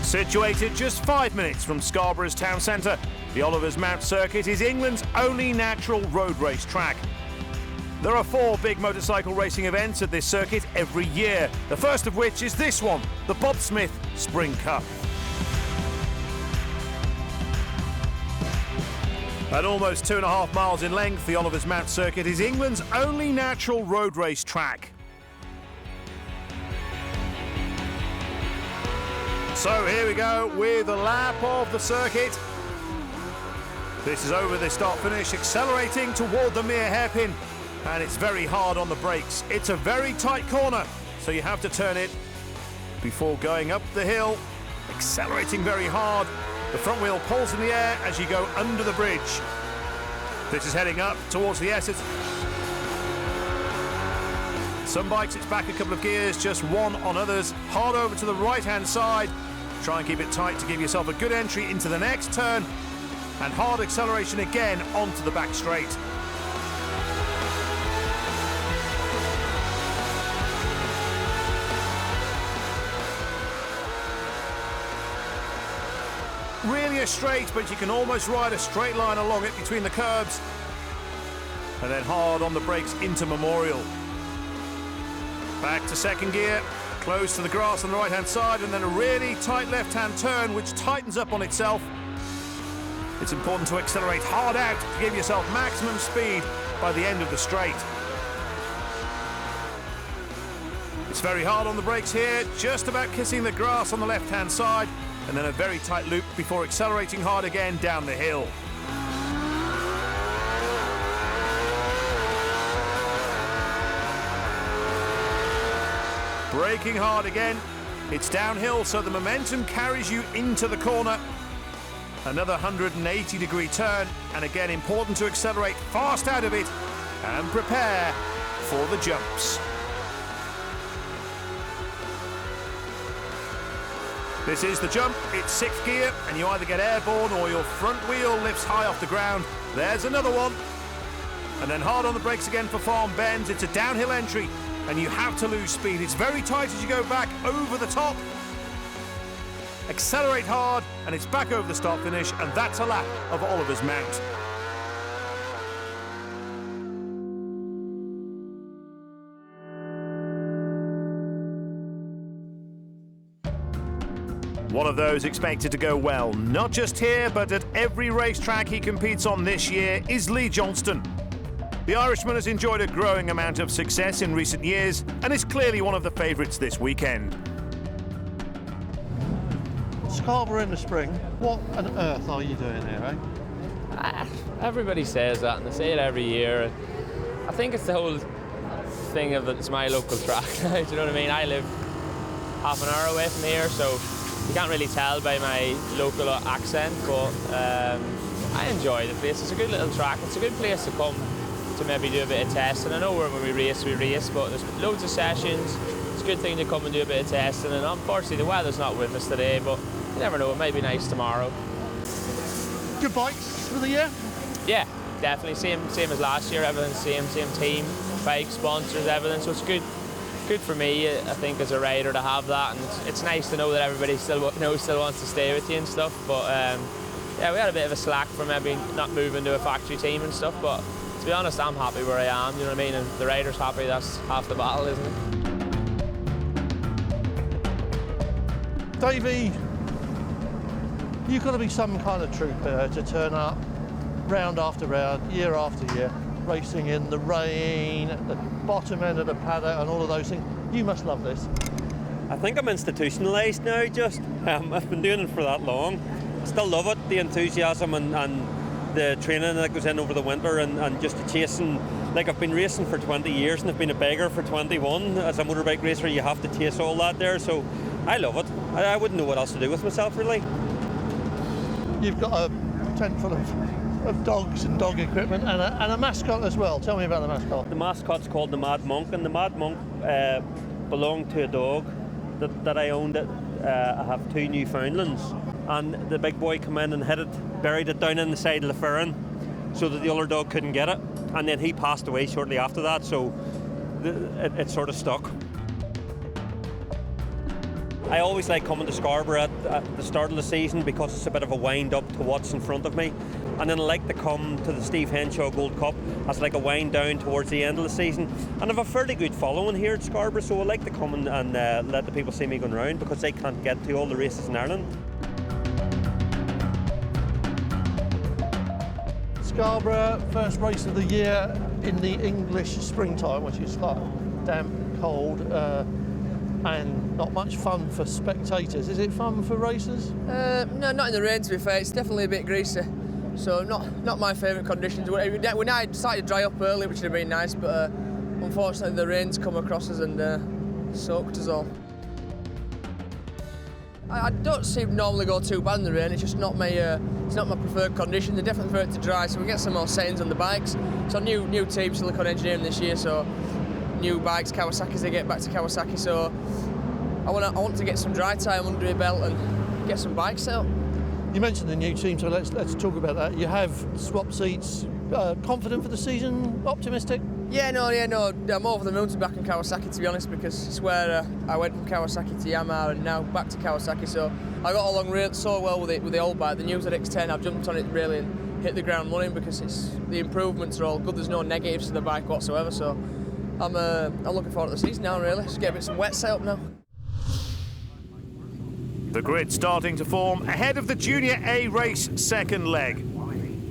Situated just 5 minutes from Scarborough's town centre, the Oliver's Mount Circuit is England's only natural road race track. There are 4 big motorcycle racing events at this circuit every year, the first of which is this one, the Bob Smith Spring Cup. At almost 2.5 miles in length, the Oliver's Mount Circuit is England's only natural road race track. So here we go with a lap of the circuit. This is over the start-finish, accelerating toward the mere hairpin, and it's very hard on the brakes. It's a very tight corner, so you have to turn it before going up the hill, accelerating very hard. The front wheel pulls in the air as you go under the bridge. This is heading up towards the Essex. Some bikes it's back a couple of gears, just one on others. Hard over to the right-hand side. Try and keep it tight to give yourself a good entry into the next turn. And hard acceleration again onto the back straight. Really a straight, but you can almost ride a straight line along it between the curbs. And then hard on the brakes into Memorial. Back to second gear, close to the grass on the right-hand side, and then a really tight left-hand turn which tightens up on itself. It's important to accelerate hard out to give yourself maximum speed by the end of the straight. It's very hard on the brakes here, just about kissing the grass on the left-hand side, and then a very tight loop before accelerating hard again down the hill. Braking hard again. It's downhill, so the momentum carries you into the corner. Another 180-degree turn, and again important to accelerate fast out of it and prepare for the jumps. This is the jump. It's 6th gear, and you either get airborne or your front wheel lifts high off the ground. There's another one. And then hard on the brakes again for farm bends. It's a downhill entry, and you have to lose speed. It's very tight as you go back over the top. Accelerate hard, and it's back over the start finish, and that's a lap of Oliver's Mount. One of those expected to go well, not just here, but at every racetrack he competes on this year, is Lee Johnston. The Irishman has enjoyed a growing amount of success in recent years and is clearly one of the favourites this weekend. Scarborough in the spring, what on earth are you doing here, eh? Everybody says that, and they say it every year. I think it's the whole thing of it's my local track. Do you know what I mean? I live half an hour away from here, so you can't really tell by my local accent, but I enjoy the place. It's a good little track. It's a good place to come to maybe do a bit of testing. I know when we race, but there's loads of sessions. It's a good thing to come and do a bit of testing, and unfortunately the weather's not with us today, but you never know, it might be nice tomorrow. Good bikes for the year? Yeah, definitely. Same as last year, everything's same team, bike sponsors, everything, so it's good for me, I think, as a rider to have that, and it's nice to know that everybody still wants to stay with you and stuff, but yeah, we had a bit of a slack for maybe not moving to a factory team and stuff, but to be honest, I'm happy where I am, you know what I mean, and the rider's happy. That's half the battle, isn't it? Davey, you've got to be some kind of trooper to turn up round after round, year after year, racing in the rain, at the bottom end of the paddock and all of those things. You must love this. I think I'm institutionalised now, just. I've been doing it for that long. I still love it, the enthusiasm and the training that goes in over the winter, and just the chasing. Like, I've been racing for 20 years and I've been a beggar for 21. As a motorbike racer, you have to chase all that there, so I love it. I wouldn't know what else to do with myself, really. You've got a tent full of dogs and dog equipment and a mascot as well. Tell me about the mascot. The mascot's called the Mad Monk, and the Mad Monk belonged to a dog that I owned. I have 2 Newfoundlands, and the big boy came in and buried it down in the side of the ferry so that the other dog couldn't get it, and then he passed away shortly after that, so it sort of stuck. I always like coming to Scarborough at the start of the season because it's a bit of a wind up to what's in front of me. And then I like to come to the Steve Henshaw Gold Cup as like a wind down towards the end of the season. And I have a fairly good following here at Scarborough, so I like to come and let the people see me going round because they can't get to all the races in Ireland. Scarborough, first race of the year in the English springtime, which is like damp, cold, and not much fun for spectators. Is it fun for racers? No, not in the rain, to be fair. It's definitely a bit greasy, so not my favourite conditions. We decided to dry up early, which would have been nice, but unfortunately the rain's come across us and soaked us all. I don't seem to normally go too bad in the rain. It's just not my preferred condition. They definitely prefer it to dry, so we get some more settings on the bikes. So new team, Silicon Engineering this year, so new bikes, Kawasaki, as they get back to Kawasaki. So I want to get some dry time under your belt and get some bikes set up. You mentioned the new team, so let's talk about that. You have swap seats. Confident for the season? Optimistic? Yeah, no. I'm over the moon to be back in Kawasaki, to be honest, because it's where I went from Kawasaki to Yamaha and now back to Kawasaki. So I got along so well with the old bike, the new ZX10. I've jumped on it really and hit the ground running because the improvements are all good. There's no negatives to the bike whatsoever. So I'm looking forward to the season now, really. Just get a bit some wet set up now. The grid starting to form ahead of the Junior A race second leg.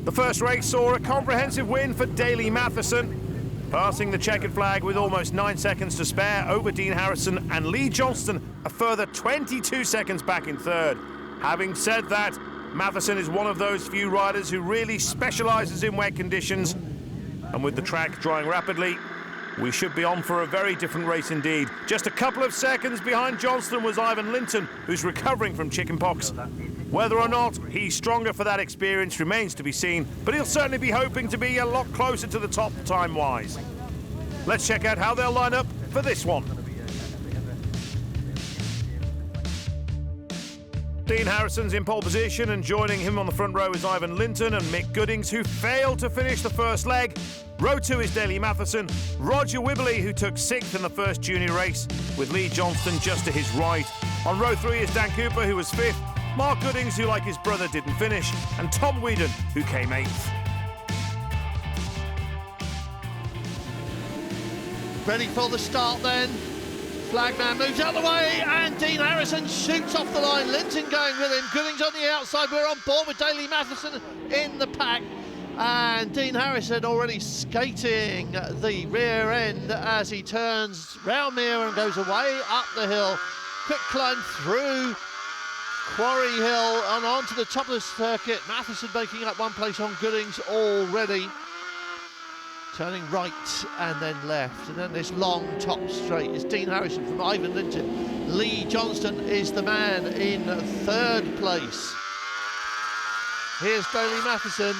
The first race saw a comprehensive win for Daley Matheson, passing the checkered flag with almost 9 seconds to spare over Dean Harrison and Lee Johnston a further 22 seconds back in third. Having said that, Matheson is one of those few riders who really specialises in wet conditions, and with the track drying rapidly, we should be on for a very different race indeed. Just a couple of seconds behind Johnston was Ivan Linton, who's recovering from chickenpox. Whether or not he's stronger for that experience remains to be seen, but he'll certainly be hoping to be a lot closer to the top time-wise. Let's check out how they'll line up for this one. Dean Harrison's in pole position, and joining him on the front row is Ivan Linton and Mick Goodings, who failed to finish the first leg. Row 2 is Daley Matheson, Roger Wibberley, who took 6th in the first junior race, with Lee Johnston just to his right. On row 3 is Dan Cooper, who was 5th, Mark Goodings, who like his brother didn't finish, and Tom Whedon, who came 8th. Ready for the start then. Flagman moves out of the way and Dean Harrison shoots off the line. Linton going with him. Goodings on the outside. We're on board with Daley Matheson in the pack. And Dean Harrison already skating the rear end as he turns round Mere and goes away up the hill. Quick climb through Quarry Hill and onto the top of the circuit. Matheson making up one place on Goodings already. Turning right and then left, and then this long top straight is Dean Harrison from Ivan Linton. Lee Johnston is the man in third place. Here's Daley Matheson.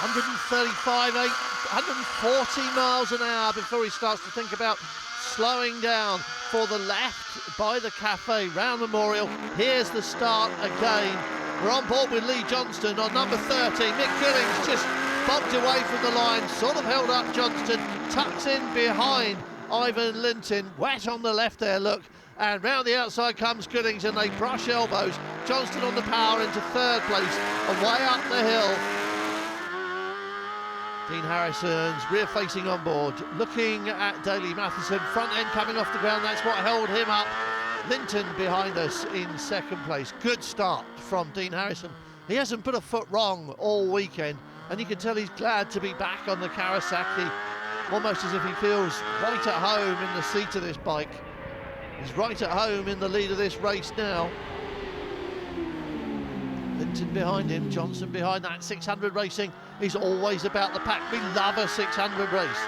140 miles an hour before he starts to think about slowing down for the left by the cafe round Memorial. Here's the start again. We're on board with Lee Johnston on number 30. Mick Goodings just bobbed away from the line, sort of held up Johnston, tucks in behind Ivan Linton, wet on the left there, look, and round the outside comes Goodings and they brush elbows. Johnston on the power into third place, away up the hill. Dean Harrison's rear facing on board, looking at Daley Matheson, front end coming off the ground, that's what held him up. Linton behind us in second place. Good start from Dean Harrison. He hasn't put a foot wrong all weekend, and you can tell he's glad to be back on the Kawasaki, almost as if he feels right at home in the seat of this bike. He's right at home in the lead of this race now. Linton behind him, Johnson behind that. 600 racing is always about the pack. We love a 600 race.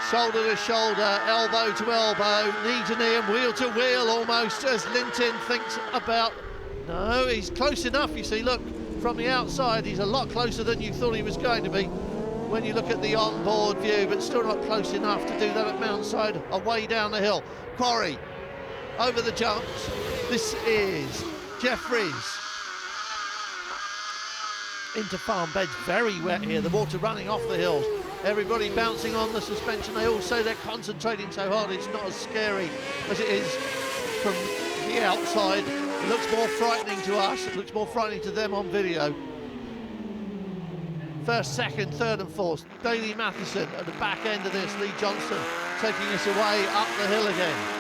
Shoulder to shoulder, elbow to elbow, knee to knee and wheel to wheel almost as Linton thinks about... No, he's close enough, you see, look, from the outside he's a lot closer than you thought he was going to be when you look at the on-board view, but still not close enough to do that at Mountside, away down the hill. Quarry, over the jumps. This is Jeffries. Into farm beds, very wet here, the water running off the hills. Everybody bouncing on the suspension. They all say they're concentrating so hard it's not as scary as it is from the outside. It looks more frightening to us, it looks more frightening to them on video. First, second, third and fourth. Daley Matheson at the back end of this. Lee Johnston taking us away up the hill again.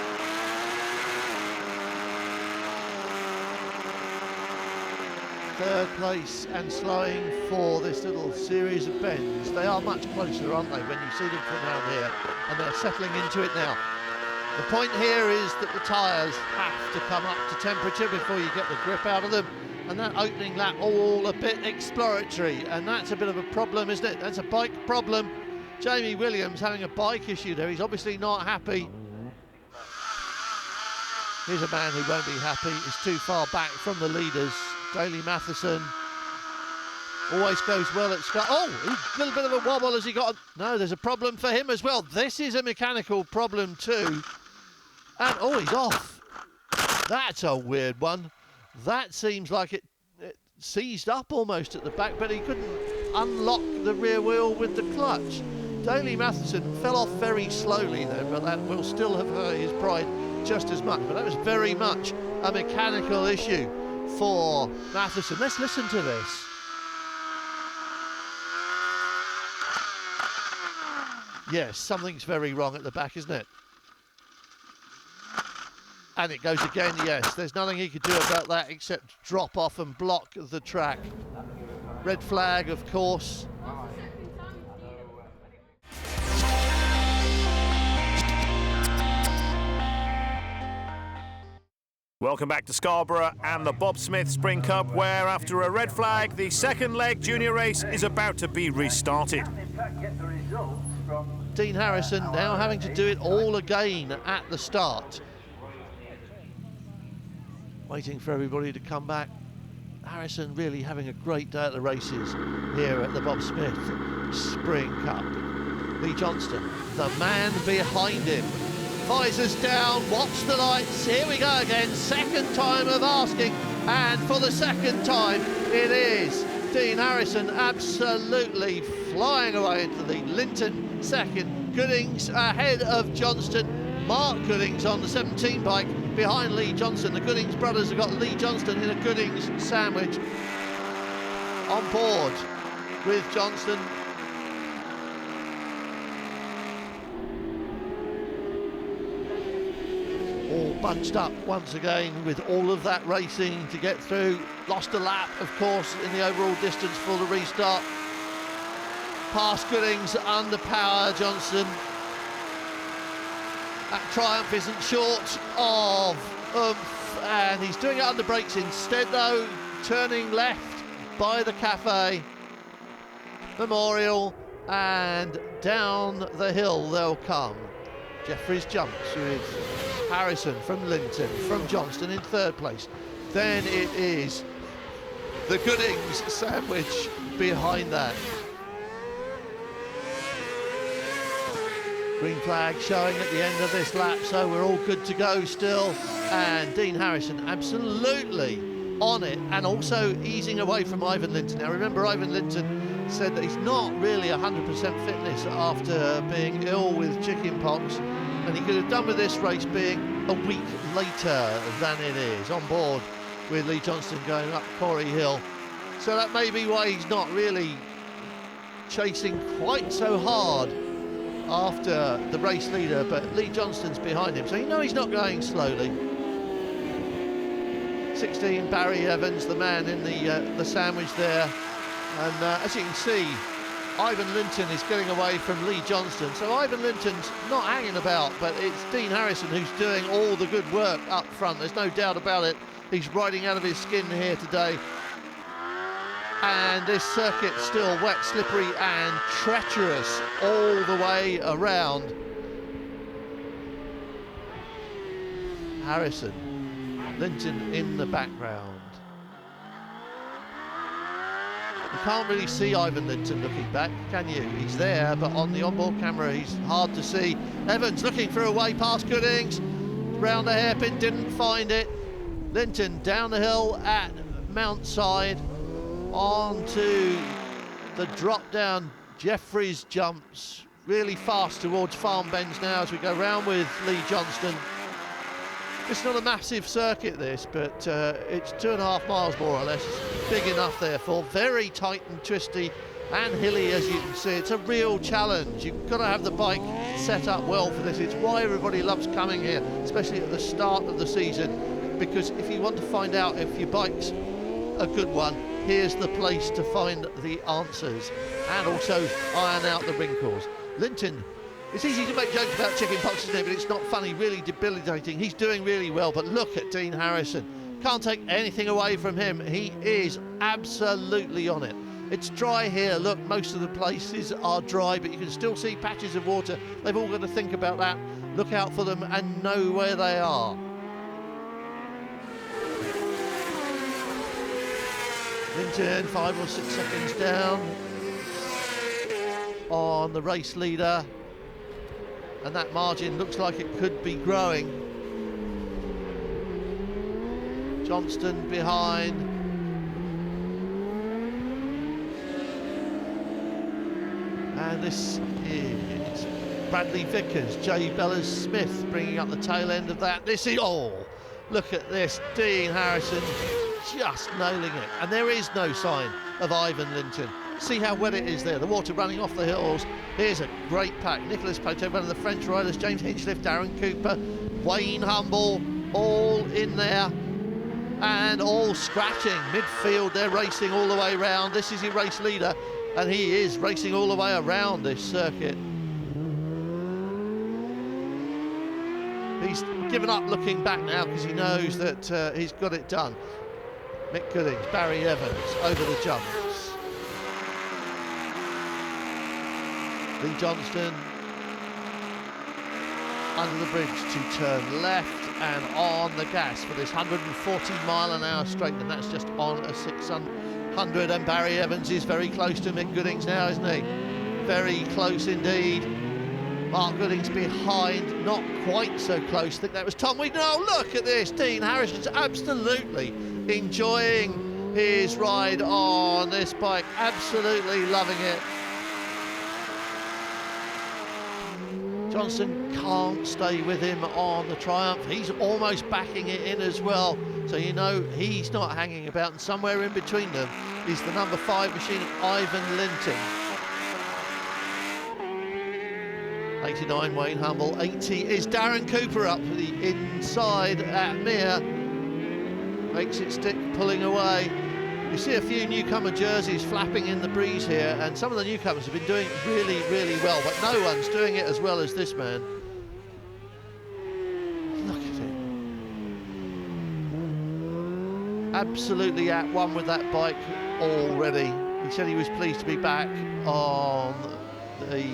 Third place and slowing for this little series of bends. They are much closer, aren't they, when you see them from down here, and they're settling into it now. The point here is that the tyres have to come up to temperature before you get the grip out of them, and that opening lap all a bit exploratory, and that's a bit of a problem, isn't it? That's a bike problem. Jamie Williams having a bike issue there. He's obviously not happy. Here's a man who won't be happy. He's too far back from the leaders. Daley Matheson always goes well at Scar. Oh, a little bit of a wobble as he got. No, there's a problem for him as well. This is a mechanical problem too. And oh, he's off. That's a weird one. That seems like it seized up almost at the back, but he couldn't unlock the rear wheel with the clutch. Daley Matheson fell off very slowly there, but that will still have hurt his pride just as much. But that was very much a mechanical issue for Matheson. Let's listen to this. Yes, something's very wrong at the back, isn't it? And it goes again, yes. There's nothing he could do about that except drop off and block the track. Red flag, of course. Welcome back to Scarborough and the Bob Smith Spring Cup, where after a red flag, the second leg junior race is about to be restarted. Dean Harrison now having to do it all again at the start. Waiting for everybody to come back. Harrison really having a great day at the races here at the Bob Smith Spring Cup. Lee Johnston, the man behind him. Visors down, watch the lights, here we go again, second time of asking, and for the second time it is Dean Harrison absolutely flying away into the lead. Linton second, Goodings ahead of Johnston, Mark Goodings on the 17 bike behind Lee Johnston. The Goodings brothers have got Lee Johnston in a Goodings sandwich on board with Johnston. All bunched up once again with all of that racing to get through. Lost a lap, of course, in the overall distance for the restart. Past Goodings, underpower Johnston. That triumph isn't short of oomph, and he's doing it under brakes instead though, turning left by the Cafe Memorial, and down the hill they'll come. Jeffries jumps with Harrison from Linton, from Johnston in third place. Then it is the Goodings sandwich behind that. Green flag showing at the end of this lap, so we're all good to go still. And Dean Harrison absolutely on it, and also easing away from Ivan Linton. Now remember, Ivan Linton said that he's not really 100% fitness after being ill with chickenpox, and he could have done with this race being a week later than it is, on board with Lee Johnston going up Corey Hill. So that may be why he's not really chasing quite so hard after the race leader, but Lee Johnston's behind him, so you know he's not going slowly. 16, Barry Evans, the man in the sandwich there, and as you can see, Ivan Linton is getting away from Lee Johnston, so Ivan Linton's not hanging about, but it's Dean Harrison who's doing all the good work up front, there's no doubt about it. He's riding out of his skin here today. And this circuit's still wet, slippery and treacherous all the way around. Harrison, Linton in the background. You can't really see Ivan Linton looking back, can you? He's there, but on the onboard camera he's hard to see. Evans looking for a way past Goodings, round the hairpin, didn't find it. Linton down the hill at Mount Side, onto the drop down Jeffries jumps really fast towards Farm Bends now as we go round with Lee Johnston. It's not a massive circuit this, but it's 2.5 miles more or less. It's big enough therefore, very tight and twisty and hilly as you can see. It's a real challenge. You've got to have the bike set up well for this. It's why everybody loves coming here, especially at the start of the season, because if you want to find out if your bike's a good one, here's the place to find the answers and also iron out the wrinkles. Linton, it's easy to make jokes about chicken pox, isn't it? But it's not funny, really debilitating. He's doing really well, but look at Dean Harrison. Can't take anything away from him. He is absolutely on it. It's dry here. Look, most of the places are dry, but you can still see patches of water. They've all got to think about that, look out for them and know where they are. Linton 5 or 6 seconds down on the race leader, and that margin looks like it could be growing. Johnston behind. And this is Bradley Vickers, Jay Bellers-Smith bringing up the tail end of that. This is, oh, look at this, Dean Harrison just nailing it. And there is no sign of Ivan Linton. See how wet it is there, the water running off the hills. Here's a great pack. Nicolas Poteau, one of the French riders, James Hinchcliffe, Darren Cooper, Wayne Humble, all in there and all scratching. Midfield, they're racing all the way around. This is your race leader, and he is racing all the way around this circuit. He's given up looking back now because he knows that he's got it done. Mick Goodings, Barry Evans over the jumps. Lee Johnston under the bridge to turn left and on the gas for this 140-mile-an-hour straight, and that's just on a 600. And Barry Evans is very close to Mick Goodings now, isn't he? Very close indeed. Mark Goodings behind, not quite so close. I think that was Tom Wheaton. Oh, look at this. Dean Harrison's absolutely enjoying his ride on this bike, absolutely loving it. Johnson can't stay with him on the Triumph. He's almost backing it in as well. So you know he's not hanging about. And somewhere in between them is the number 5 machine of Ivan Linton. 89 Wayne Humble, 80 is Darren Cooper up the inside at Mere. Makes it stick, pulling away. You see a few newcomer jerseys flapping in the breeze here, and some of the newcomers have been doing really, really well, but no one's doing it as well as this man. Look at him. Absolutely at one with that bike already. He said he was pleased to be back on the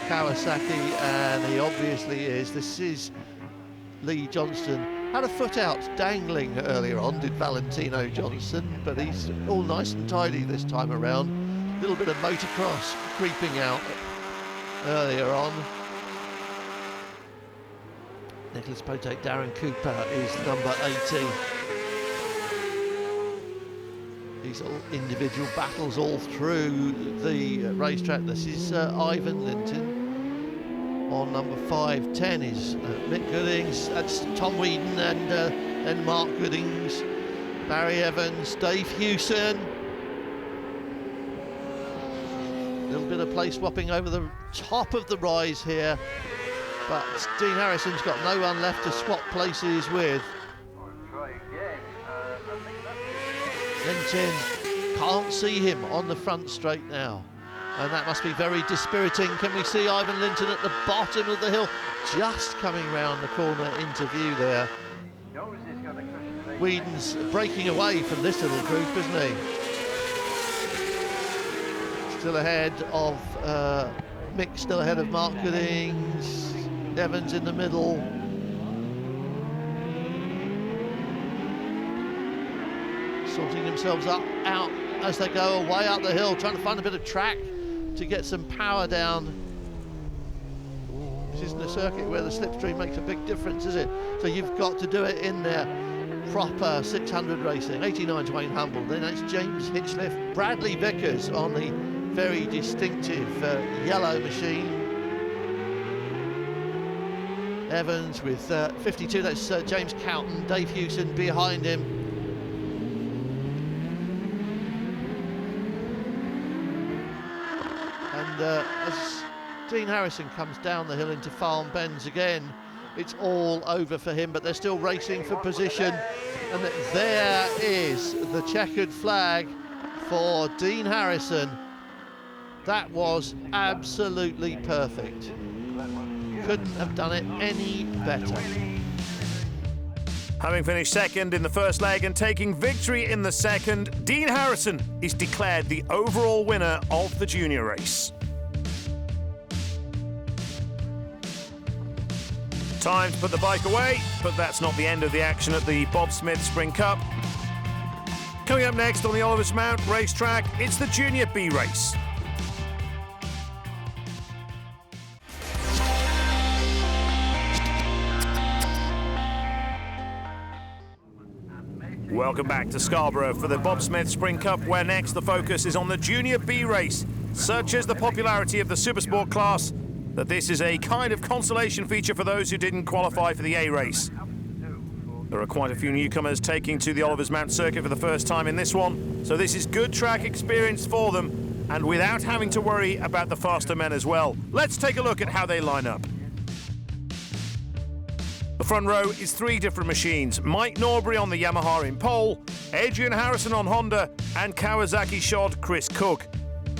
Kawasaki, and he obviously is. This is Lee Johnston. Had a foot out dangling earlier on, did Valentino Johnson, but he's all nice and tidy this time around. A little bit of motocross creeping out earlier on. Nicolas Poteau, Darren Cooper is number 80. These all individual battles all through the racetrack. This is Ivan Linton. On number 5, 10 is Mick Goodings, that's Tom Wheaton, and then Mark Goodings, Barry Evans, Dave Hewson. A little bit of place swapping over the top of the rise here, but Dean Harrison's got no one left to swap places with. Linton, can't see him on the front straight now. And that must be very dispiriting. Can we see Ivan Linton at the bottom of the hill, just coming round the corner into view there? Whedon's breaking away from this little group, isn't he? Still ahead of Mick, still ahead of Mark Goodings. Evans in the middle. Sorting themselves out as they go away up the hill, trying to find a bit of track to get some power down. This isn't a circuit where the slipstream makes a big difference, is it? So you've got to do it in there. Proper 600 racing. 89 to Wayne Humble. Then that's James Hinchcliffe, Bradley Vickers on the very distinctive yellow machine. Evans with 52, that's James Cowton, Dave Hewson behind him. And as Dean Harrison comes down the hill into Farm Bends again, it's all over for him, but they're still racing for position. And there is the checkered flag for Dean Harrison. That was absolutely perfect. Couldn't have done it any better. Having finished second in the first leg and taking victory in the second, Dean Harrison is declared the overall winner of the junior race. Time to put the bike away, but that's not the end of the action at the Bob Smith Spring Cup. Coming up next on the Oliver's Mount racetrack, it's the Junior B race. Welcome back to Scarborough for the Bob Smith Spring Cup, where next the focus is on the Junior B race. Such is the popularity of the Supersport class that this is a kind of consolation feature for those who didn't qualify for the A race. There are quite a few newcomers taking to the Oliver's Mount circuit for the first time in this one, so this is good track experience for them, and without having to worry about the faster men as well. Let's take a look at how they line up. The front row is three different machines. Mike Norbury on the Yamaha in pole, Adrian Harrison on Honda, and Kawasaki shod Chris Cook.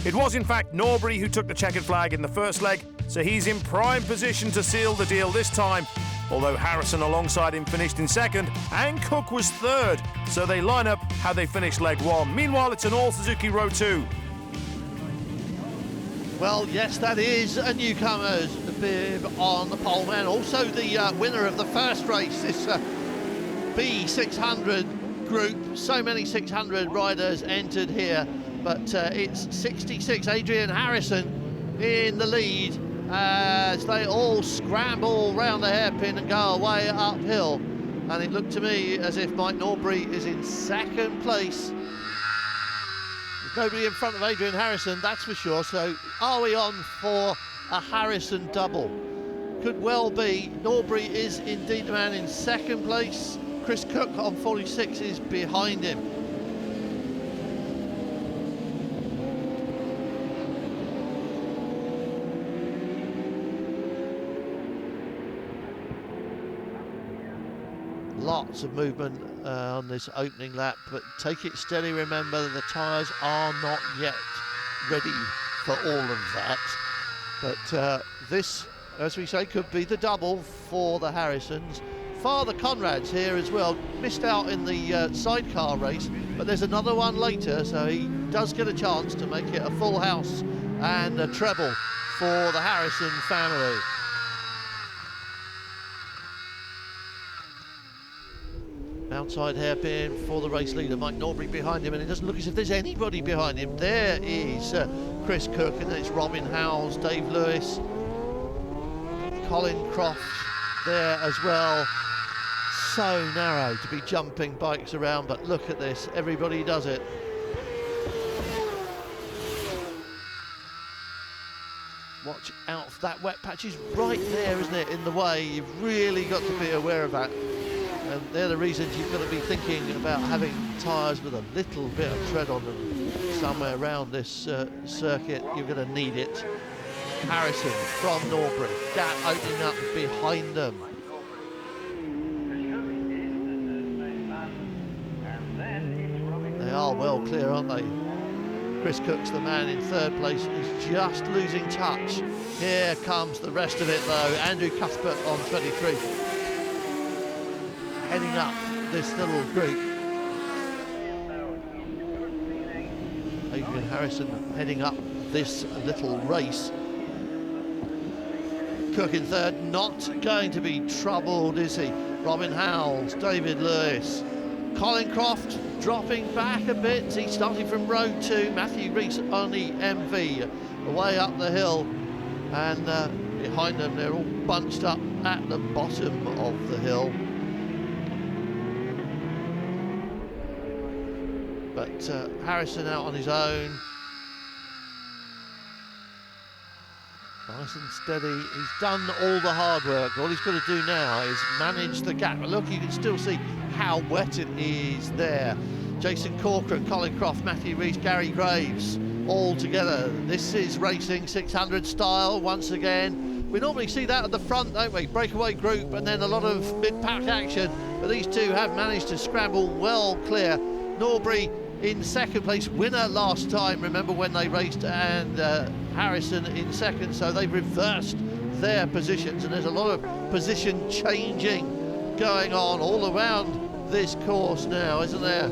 It was in fact Norbury who took the checkered flag in the first leg, so he's in prime position to seal the deal this time, although Harrison alongside him finished in second and Cook was third, so they line up how they finished leg one. Meanwhile, it's an all Suzuki row two. Well, yes, that is a newcomer's bib on the pole man. Also the winner of the first race, this B600 group. So many 600 riders entered here, but it's 66, Adrian Harrison in the lead as they all scramble round the hairpin and go away uphill. And it looked to me as if Mike Norbury is in second place. Nobody in front of Adrian Harrison, that's for sure. So are we on for a Harrison double? Could well be. Norbury is indeed the man in second place. Chris Cook on 46 is behind him. Lots of movement on this opening lap, but take it steady. Remember, the tyres are not yet ready for all of that. But this, as we say, could be the double for the Harrisons. Father Conrad's here as well. Missed out in the sidecar race, but there's another one later, so he does get a chance to make it a full house and a treble for the Harrison family. Outside hairpin for the race leader, Mike Norbury behind him, and it doesn't look as if there's anybody behind him. There is Chris Cook, and then it's Robin Howells, Dave Lewis, Colin Croft there as well. So narrow to be jumping bikes around, but look at this, everybody does it. Watch out for that wet patch, is right there, isn't it, in the way. You've really got to be aware of that. And they're the reasons you've got to be thinking about having tyres with a little bit of tread on them somewhere around this circuit. You're going to need it. Harrison from Norbury, that opening up behind them. They are well clear, aren't they? Chris Cook's the man in third place. He's just losing touch. Here comes the rest of it though. Andrew Cuthbert on 23. Heading up this little group. Adrian Harrison heading up this little race. Cook in third, not going to be troubled, is he? Robin Howells, David Lewis. Colin Croft dropping back a bit. He's starting from row 2. Matthew Rees on the MV, away up the hill. And behind them, they're all bunched up at the bottom of the hill. But Harrison out on his own. Nice and steady. He's done all the hard work. All he's got to do now is manage the gap. Look, you can still see how wet it is there. Jason Corcoran, Colin Croft, Matthew Rees, Gary Graves, all together. This is racing 600 style once again. We normally see that at the front, don't we? Breakaway group and then a lot of mid-pack action. But these two have managed to scramble well clear. Norbury in second place, winner last time, remember when they raced, and Harrison in second, so they've reversed their positions, and there's a lot of position changing going on all around this course now, isn't there?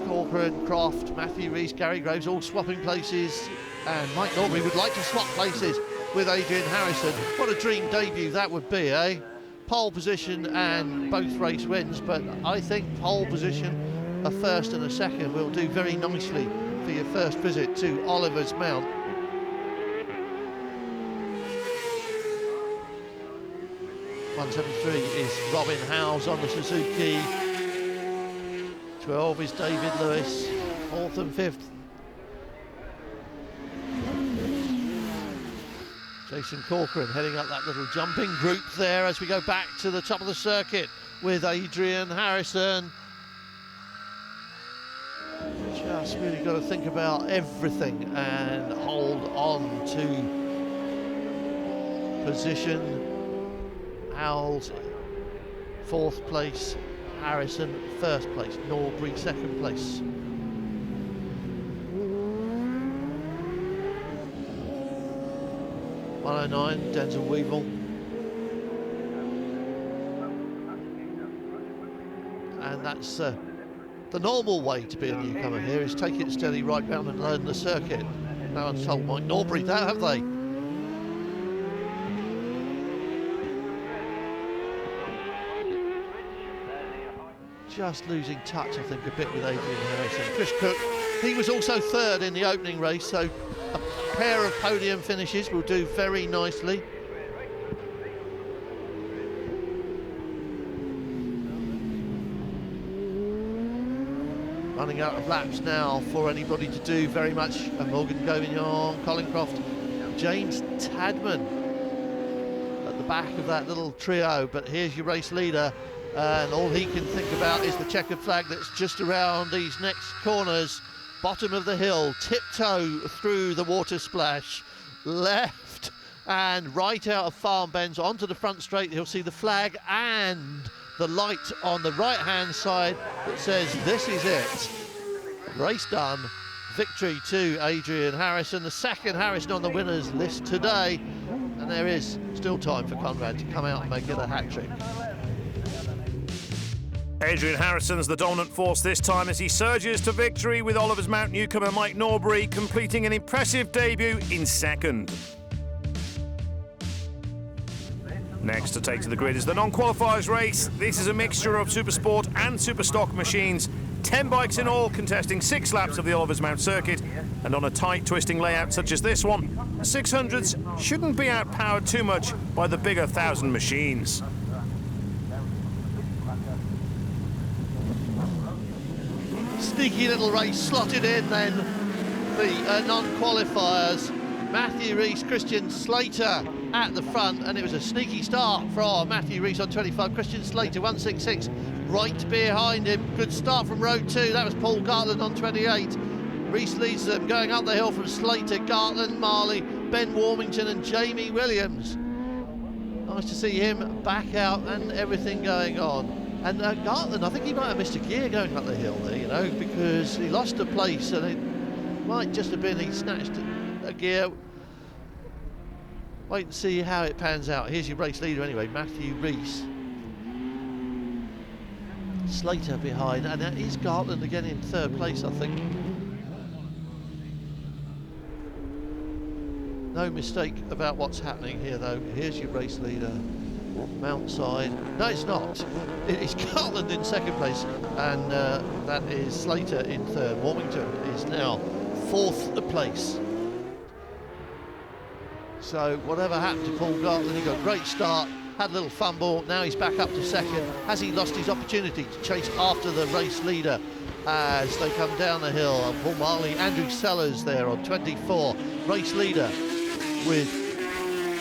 Corcoran, Croft, Matthew Rees, Gary Graves all swapping places, and Mike Norbury would like to swap places with Adrian Harrison. What a dream debut that would be, eh? Pole position and both race wins, but I think pole position, a first and a second, will do very nicely for your first visit to Oliver's Mount. .173 is Robin Howes on the Suzuki. 12 is David Lewis, 4th and 5th. Jason Corcoran heading up that little jumping group there as we go back to the top of the circuit with Adrian Harrison. Just really got to think about everything and hold on to position. Howells 4th place, Harrison 1st place, Norbury 2nd place. .109, Denzel Weevil. And that's the normal way to be a newcomer here, is take it steady right round and learn the circuit. No one's told Mike Norbury that, have they? Just losing touch, I think, a bit with Adrian Harrison. Chris Cook, he was also 3rd in the opening race, so a pair of podium finishes will do very nicely. Running out of laps now for anybody to do very much. Morgan Gauvignon, Colin Croft, James Tadman at the back of that little trio, but here's your race leader, and all he can think about is the checkered flag that's just around these next corners. Bottom of the hill, tiptoe through the water splash, left and right out of Farm Bends onto the front straight. He'll see the flag and the light on the right hand side that says this is it. Race done. Victory to Adrian Harrison, the second Harrison on the winners list today, and there is still time for Conrad to come out and make it a hat-trick. Adrian Harrison's the dominant force this time as he surges to victory, with Oliver's Mount newcomer Mike Norbury completing an impressive debut in second. Next to take to the grid is the non-qualifiers race. This is a mixture of super sport and super stock machines. 10 bikes in all, contesting 6 laps of the Oliver's Mount circuit, and on a tight twisting layout such as this one, 600s shouldn't be outpowered too much by the bigger 1,000 machines. Sneaky little race slotted in then, the non-qualifiers. Matthew Rees, Christian Slater at the front, and it was a sneaky start from Matthew Rees on 25. Christian Slater 166 right behind him. Good start from row 2. That was Paul Gartland on 28. Rees leads them going up the hill from Slater, Gartland, Marley, Ben Warmington and Jamie Williams. Nice to see him back out and everything going on. And Gartland, I think he might have missed a gear going up the hill there, you know, because he lost a place, and it might just have been he snatched a gear. Wait and see how it pans out. Here's your race leader anyway, Matthew Rees. Slater behind, and that is Gartland again in 3rd place, I think. No mistake about what's happening here though. Here's your race leader, Mount Side. No, it's not. It's Gartland in 2nd place, and that is Slater in 3rd. Warmington is now 4th place. So whatever happened to Paul Gartland, he got a great start had a little fumble. Now he's back up to second. Has he lost his opportunity to chase after the race leader as they come down the hill? Paul Marley, Andrew Sellers there on 24. Race leader with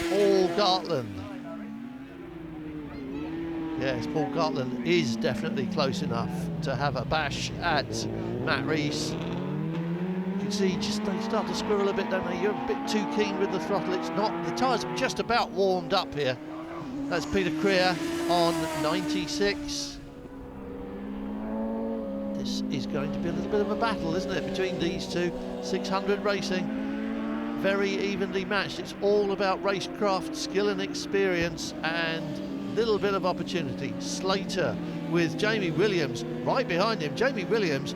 Paul Gartland. Yes, Paul Gartland is definitely close enough to have a bash at Matt Rees. You can see just they start to squirrel a bit, don't they? You're a bit too keen with the throttle. It's not, the tyres are just about warmed up here. That's Peter Creer on 96. This is going to be a little bit of a battle, isn't it, between these two? 600 racing, very evenly matched. It's all about racecraft, skill and experience, and little bit of opportunity. Slater with Jamie Williams right behind him. Jamie Williams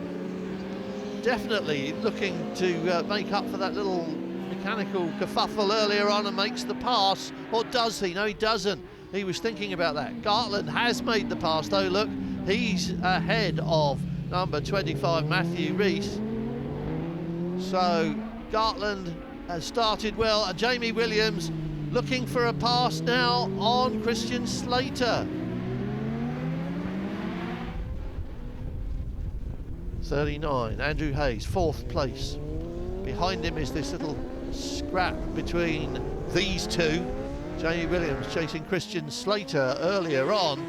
definitely looking to make up for that little mechanical kerfuffle earlier on and makes the pass. Or does he? No, he doesn't. He was thinking about that. Gartland has made the pass though. Look, he's ahead of number 25 Matthew Rees. So Gartland has started well, and Jamie Williams looking for a pass now on Christian Slater. 39, Andrew Hayes, 4th place. Behind him is this little scrap between these two. Jamie Williams chasing Christian Slater earlier on.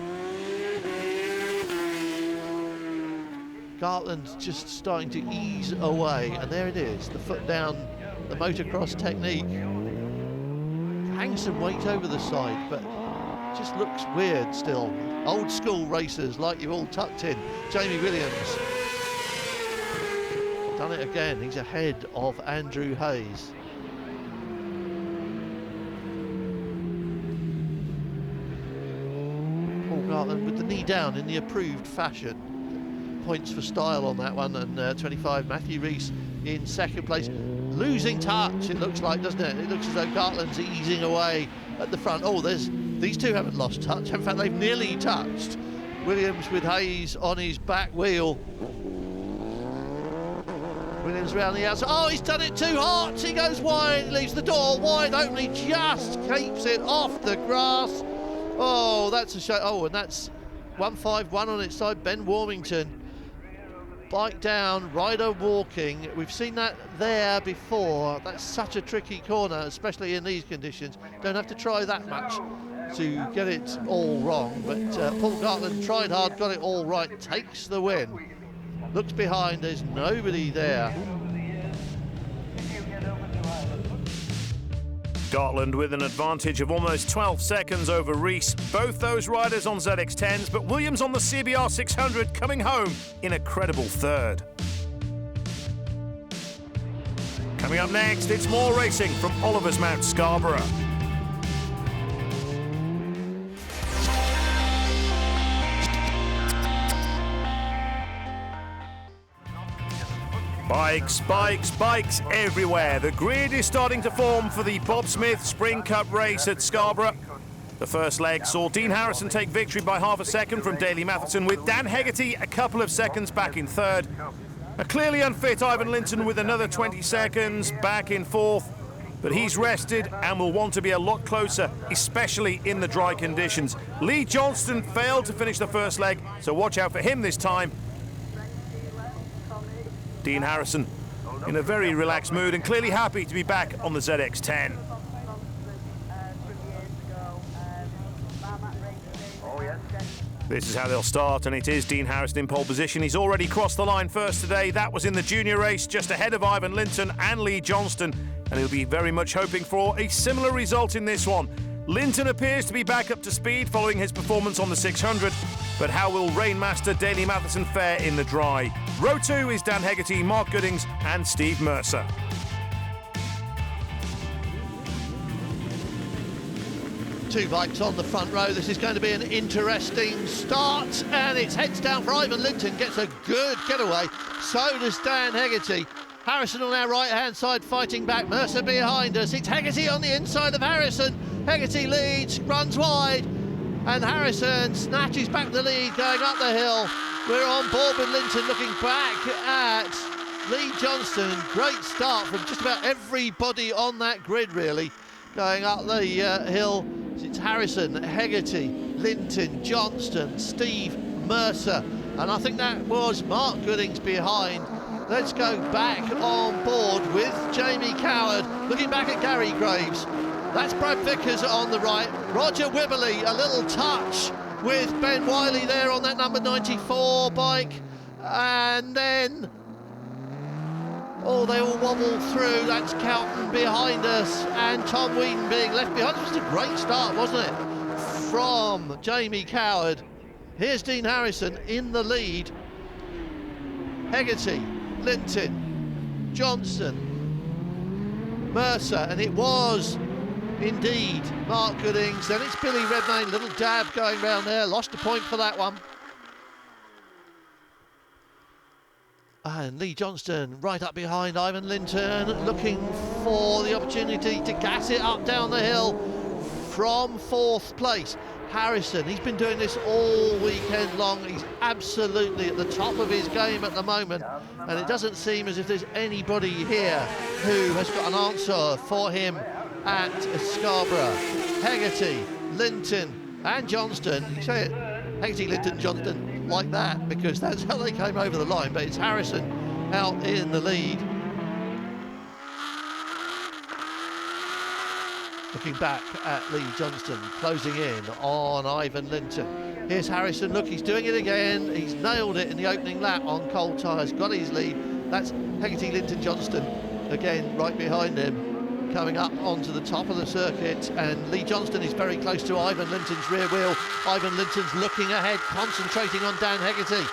Gartland's just starting to ease away, and there it is, the foot down, the motocross technique. Hangs some weight over the side, but just looks weird still. Old school racers like you all tucked in. Jamie Williams done it again. He's ahead of Andrew Hayes. Paul Gartland with the knee down in the approved fashion. Points for style on that one, and 25 Matthew Rees in second place. Losing touch, it looks like, doesn't it? It looks as though Gartland's easing away at the front. Oh, these two haven't lost touch. In fact, they've nearly touched. Williams with Hayes on his back wheel. Williams round the outside. Oh, he's done it too hard. He goes wide, leaves the door wide open. He just keeps it off the grass. Oh, that's a shame. Oh, and that's 151 on its side. Ben Warmington. Bike down, rider walking. We've seen that there before. That's such a tricky corner, especially in these conditions. Don't have to try that much to get it all wrong, but Paul Gartland tried hard, got it all right, takes the win. Looks behind, there's nobody there. Gartland with an advantage of almost 12 seconds over Rees. Both those riders on ZX10s, but Williams on the CBR 600 coming home in a credible third. Coming up next, it's more racing from Oliver's Mount, Scarborough. Bikes, bikes, bikes everywhere. The grid is starting to form for the Bob Smith Spring Cup race at Scarborough. The first leg saw Dean Harrison take victory by half a second from Daley Matheson, with Dan Hegarty a couple of seconds back in third. A clearly unfit Ivan Linton with another 20 seconds back in fourth. But he's rested and will want to be a lot closer, especially in the dry conditions. Lee Johnston failed to finish the first leg, so watch out for him this time. Dean Harrison in a very relaxed mood and clearly happy to be back on the ZX10. This is how they'll start, and it is Dean Harrison in pole position. He's already crossed the line first today. That was in the junior race, just ahead of Ivan Linton and Lee Johnston, and he'll be very much hoping for a similar result in this one. Linton appears to be back up to speed following his performance on the 600, but how will Rainmaster Daley Matheson fare in the dry? Row 2 is Dan Hegarty, Mark Goodings and Steve Mercer. Two bikes on the front row. This is going to be an interesting start, and it's heads down for Ivan Linton, gets a good getaway. So does Dan Hegarty. Harrison on our right-hand side fighting back. Mercer behind us. It's Hegarty on the inside of Harrison. Hegarty leads, runs wide, and Harrison snatches back the lead going up the hill. We're on board with Linton, looking back at Lee Johnston. Great start from just about everybody on that grid, really, going up the hill. It's Harrison, Hegarty, Linton, Johnston, Steve, Mercer, and I think that was Mark Goodings behind. Let's go back on board with Jamie Coward, looking back at Gary Graves. That's Brad Vickers on the right. Roger Wibberley, a little touch with Ben Wiley there on that number 94 bike. And then, they all wobble through. That's Cowton behind us and Tom Wheaton being left behind. It was a great start, wasn't it, from Jamie Coward. Here's Dean Harrison in the lead. Hegarty, Linton, Johnson, Mercer, and it was indeed Mark Goodings. Then it's Billy Redmayne, little dab going round there, lost a point for that one. And Lee Johnston right up behind Ivan Linton, looking for the opportunity to gas it up down the hill from 4th place. Harrison, he's been doing this all weekend long. He's absolutely at the top of his game at the moment, and it doesn't seem as if there's anybody here who has got an answer for him at Scarborough. Hegarty, Linton and Johnston. You say it, Hegarty, Linton, Johnston, like that, because that's how they came over the line, but it's Harrison out in the lead. Looking back at Lee Johnston, closing in on Ivan Linton. Here's Harrison, look, he's doing it again. He's nailed it in the opening lap on cold tyres, got his lead. That's Hegarty, Linton, Johnston, again right behind him, coming up onto the top of the circuit. And Lee Johnston is very close to Ivan Linton's rear wheel. Ivan Linton's looking ahead, concentrating on Dan Hegarty.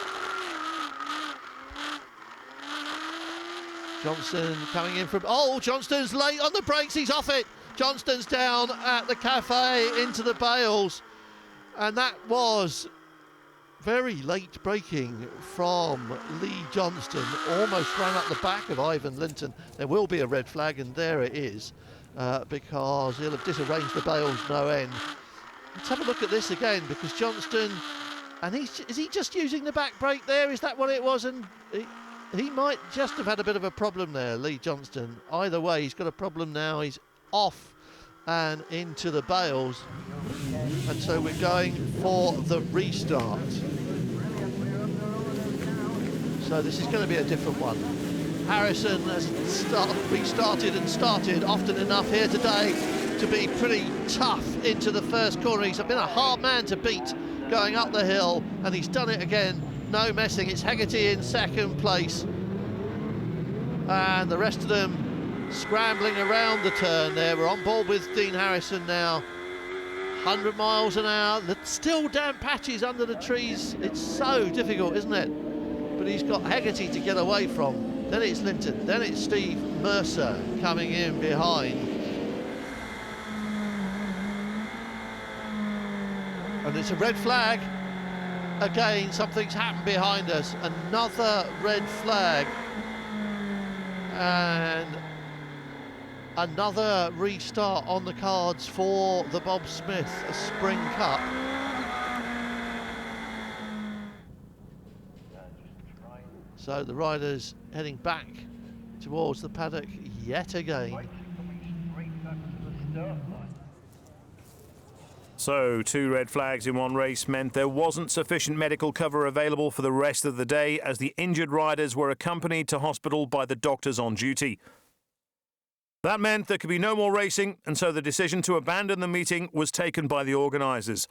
Johnston coming in from, Johnston's late on the brakes, he's off it. Johnston's down at the cafe into the bales, and that was very late braking from Lee Johnston, almost ran up the back of Ivan Linton. There will be a red flag, and there it is, because he'll have disarranged the bales no end. Let's have a look at this again, because Johnston, and is he just using the back brake there? Is that what it was? And he might just have had a bit of a problem there, Lee Johnston. Either way, he's got a problem now. He's off and into the bales, and so we're going for the restart. So this is going to be a different one. Harrison has restarted and started often enough here today to be pretty tough into the first corner. He's been a hard man to beat going up the hill, and he's done it again, no messing. It's Hegarty in 2nd place, and the rest of them scrambling around the turn there. We're on board with Dean Harrison now. 100 miles an hour, still damp patches under the trees. It's so difficult, isn't it? But he's got Hegarty to get away from. Then it's Linton, then it's Steve Mercer coming in behind. And it's a red flag. Again, something's happened behind us. Another red flag. And another restart on the cards for the Bob Smith Spring Cup. So the riders heading back towards the paddock yet again. So 2 red flags in one race meant there wasn't sufficient medical cover available for the rest of the day, as the injured riders were accompanied to hospital by the doctors on duty. That meant there could be no more racing, and so the decision to abandon the meeting was taken by the organisers.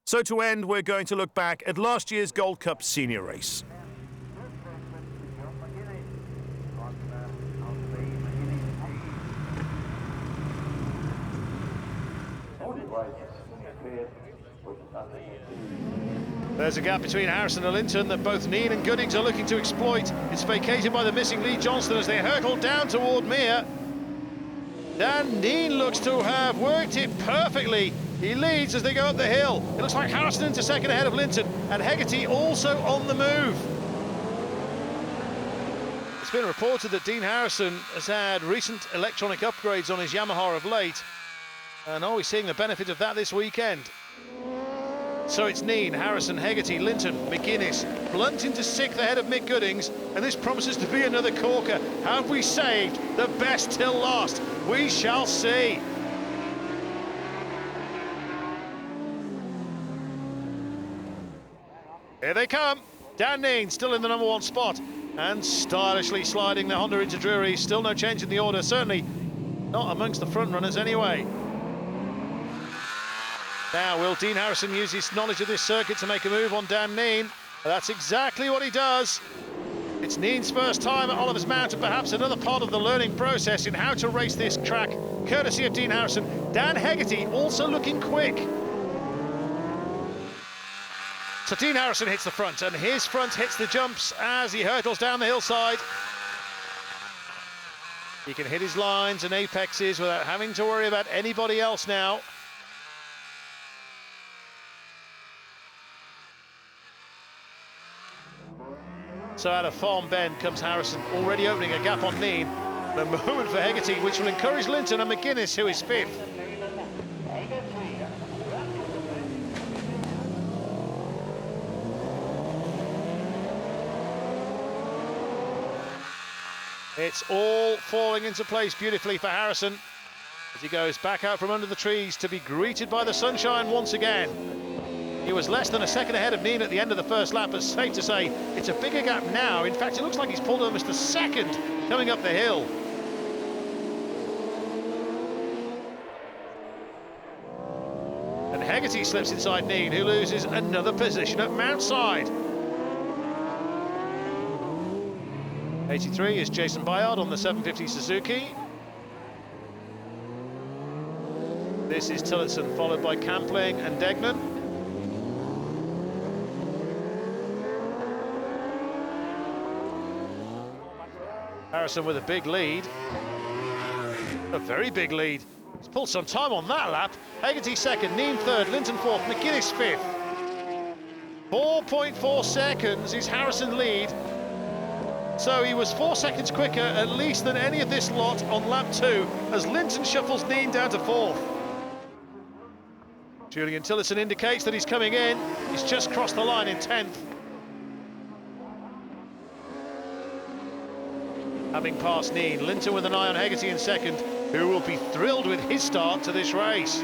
So to end, we're going to look back at last year's Gold Cup senior race. There's a gap between Harrison and Linton that both Neen and Goodings are looking to exploit. It's vacated by the missing Lee Johnston as they hurtle down toward Mere. Dan Neen looks to have worked it perfectly. He leads as they go up the hill. It looks like Harrison into 2nd ahead of Linton, and Hegarty also on the move. It's been reported that Dean Harrison has had recent electronic upgrades on his Yamaha of late. And are we seeing the benefit of that this weekend? So it's Neen, Harrison, Hegarty, Linton, McGuinness, Blunt into 6th ahead of Mick Goodings, and this promises to be another corker. Have we saved the best till last? We shall see. Here they come. Dan Neen still in the number 1 spot and stylishly sliding the Honda into Drury. Still no change in the order, certainly not amongst the front runners anyway. Now, will Dean Harrison use his knowledge of this circuit to make a move on Dan Neen? That's exactly what he does. It's Neen's first time at Oliver's Mount, and perhaps another part of the learning process in how to race this track, courtesy of Dean Harrison. Dan Hegarty also looking quick. So Dean Harrison hits the front, and his front hits the jumps as he hurtles down the hillside. He can hit his lines and apexes without having to worry about anybody else now. So out of Farm Bend comes Harrison, already opening a gap on Neen. The moment for Hegarty, which will encourage Linton and McGuinness, who is 5th. It's all falling into place beautifully for Harrison as he goes back out from under the trees to be greeted by the sunshine once again. He was less than a second ahead of Neen at the end of the first lap, but safe to say it's a bigger gap now. In fact, it looks like he's pulled almost a second coming up the hill. And Hegarty slips inside Neen, who loses another position at Mountside. 83 is Jason Bayard on the 750 Suzuki. This is Tillotson, followed by Campling and Degnan. Harrison with a big lead. A very big lead. He's pulled some time on that lap. Hegarty 2nd, Neen 3rd, Linton 4th, McGuinness 5th. 4.4 seconds is Harrison lead. So he was 4 seconds quicker at least than any of this lot on lap 2 as Linton shuffles Neen down to 4th. Julian Tillotson indicates that he's coming in. He's just crossed the line in 10th. Having passed Neen, Linton with an eye on Hegarty in 2nd, who will be thrilled with his start to this race.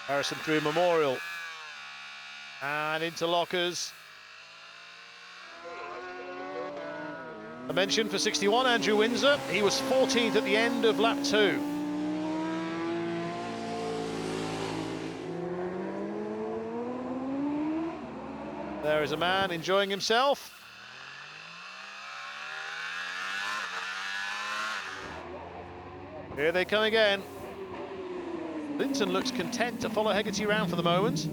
Harrison through Memorial and into Lockers. A mention for 61, Andrew Windsor. He was 14th at the end of lap 2. There is a man enjoying himself. Here they come again. Linton looks content to follow Hegarty round for the moment.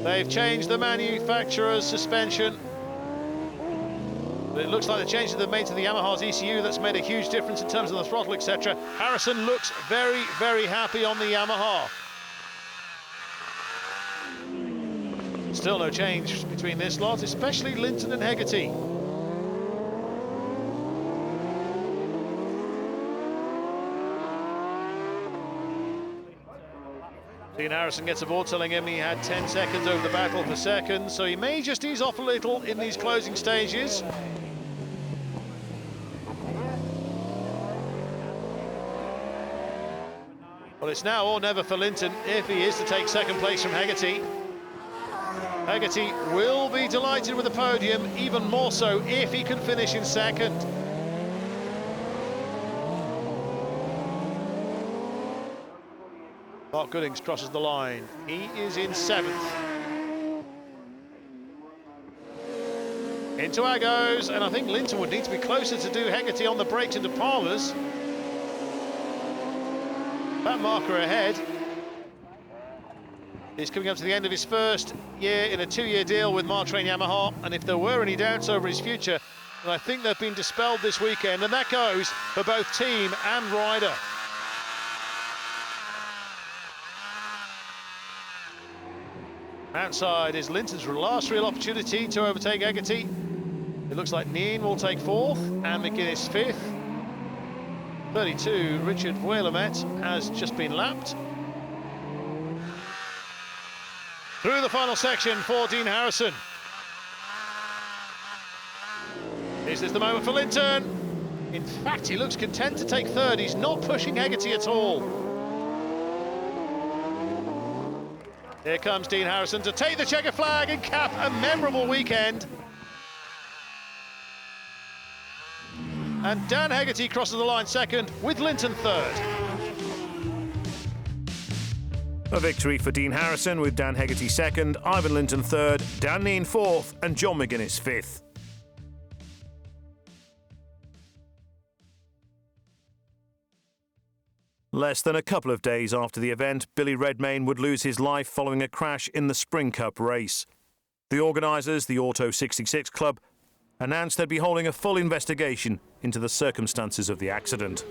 They've changed the manufacturer's suspension. But it looks like the changes they've made to the Yamaha's ECU that's made a huge difference in terms of the throttle, etc. Harrison looks very, very happy on the Yamaha. Still no change between this lot, especially Linton and Hegarty. Dean Harrison gets aboard, telling him he had 10 seconds over the battle for second, so he may just ease off a little in these closing stages. Well, it's now or never for Linton if he is to take second place from Hegarty. Hegarty will be delighted with the podium, even more so if he can finish in second. Mark Goodings crosses the line. He is in 7th. Into Agos, and I think Linton would need to be closer to do Hegarty on the brakes into Palmer's. That marker ahead. He's coming up to the end of his first year in a 2-year deal with Martrain Yamaha, and if there were any doubts over his future, then I think they've been dispelled this weekend, and that goes for both team and rider. Outside is Linton's last real opportunity to overtake Hegarty. It looks like Neen will take 4th and McGuinness 5th. 32, Richard Vuelamet has just been lapped. Through the final section for Dean Harrison. Is this the moment for Linton? In fact, he looks content to take third. He's not pushing Hegarty at all. Here comes Dean Harrison to take the checker flag and cap a memorable weekend. And Dan Hegarty crosses the line second, with Linton third. A victory for Dean Harrison, with Dan Hegarty second, Ivan Linton third, Dan Neen fourth and John McGuinness fifth. Less than a couple of days after the event, Billy Redmayne would lose his life following a crash in the Spring Cup race. The organisers, the Auto 66 Club, announced they'd be holding a full investigation into the circumstances of the accident.